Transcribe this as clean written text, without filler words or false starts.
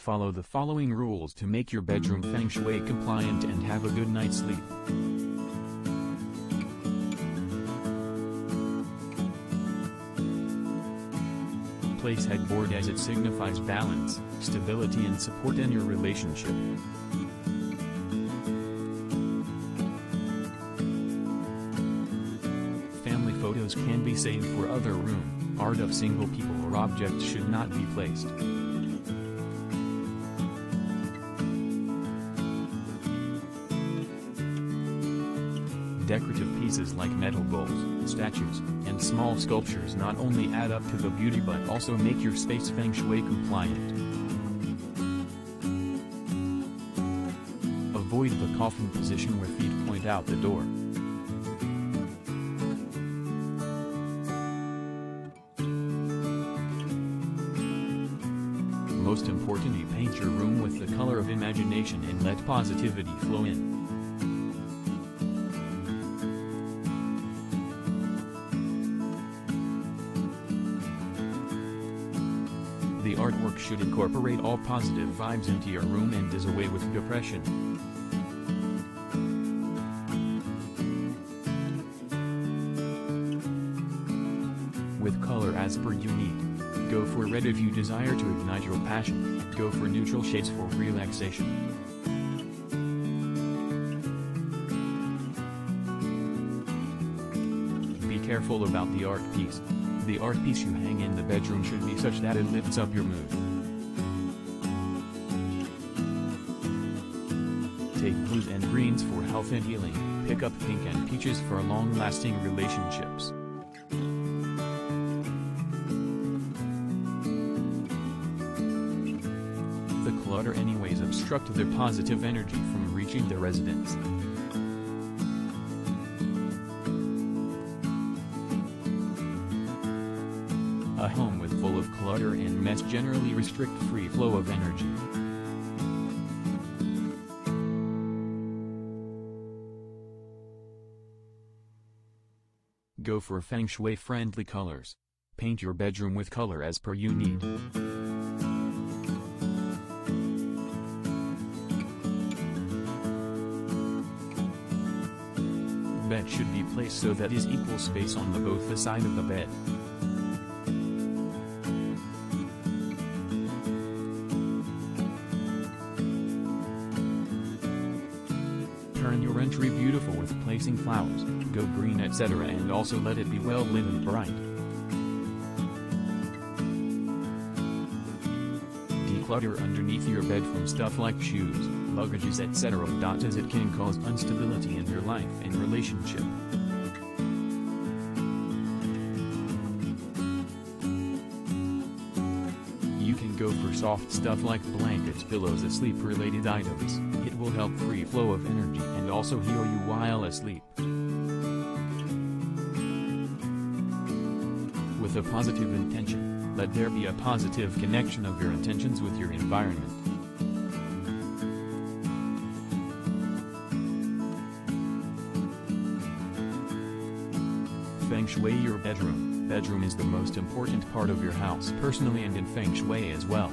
Follow the following rules to make your bedroom Feng Shui compliant and have a good night's sleep. Place headboard as it signifies balance, stability and support in your relationship. Family photos can be saved for other room. Art of single people or objects should not be placed. Decorative pieces like metal bowls, statues, and small sculptures not only add up to the beauty but also make your space Feng Shui compliant. Avoid the coffin position where feet point out the door. Most importantly, paint your room with the color of imagination and let positivity flow in. The artwork should incorporate all positive vibes into your room and does away with depression. With color as per you need. Go for red if you desire to ignite your passion. Go for neutral shades for relaxation. Be careful about the art piece. The art piece you hang in the bedroom should be such that it lifts up your mood. Take blues and greens for health and healing. Pick up pink and peaches for long-lasting relationships. The clutter anyways obstruct the positive energy from reaching the residence. A home with full of clutter and mess generally restrict free flow of energy. Go for Feng Shui friendly colors. Paint your bedroom with color as per you need. Bed should be placed so that is equal space on both the side of the bed. Turn your entry beautiful with placing flowers, go green etc. and also let it be well lit and bright. Declutter underneath your bed from stuff like shoes, luggages etc. as it can cause instability in your life and relationship. You can go for soft stuff like blankets, pillows, sleep-related items. It will help free flow of energy and also heal you while asleep. With a positive intention, let there be a positive connection of your intentions with your environment. Feng Shui your bedroom. Bedroom is the most important part of your house personally and in Feng Shui as well.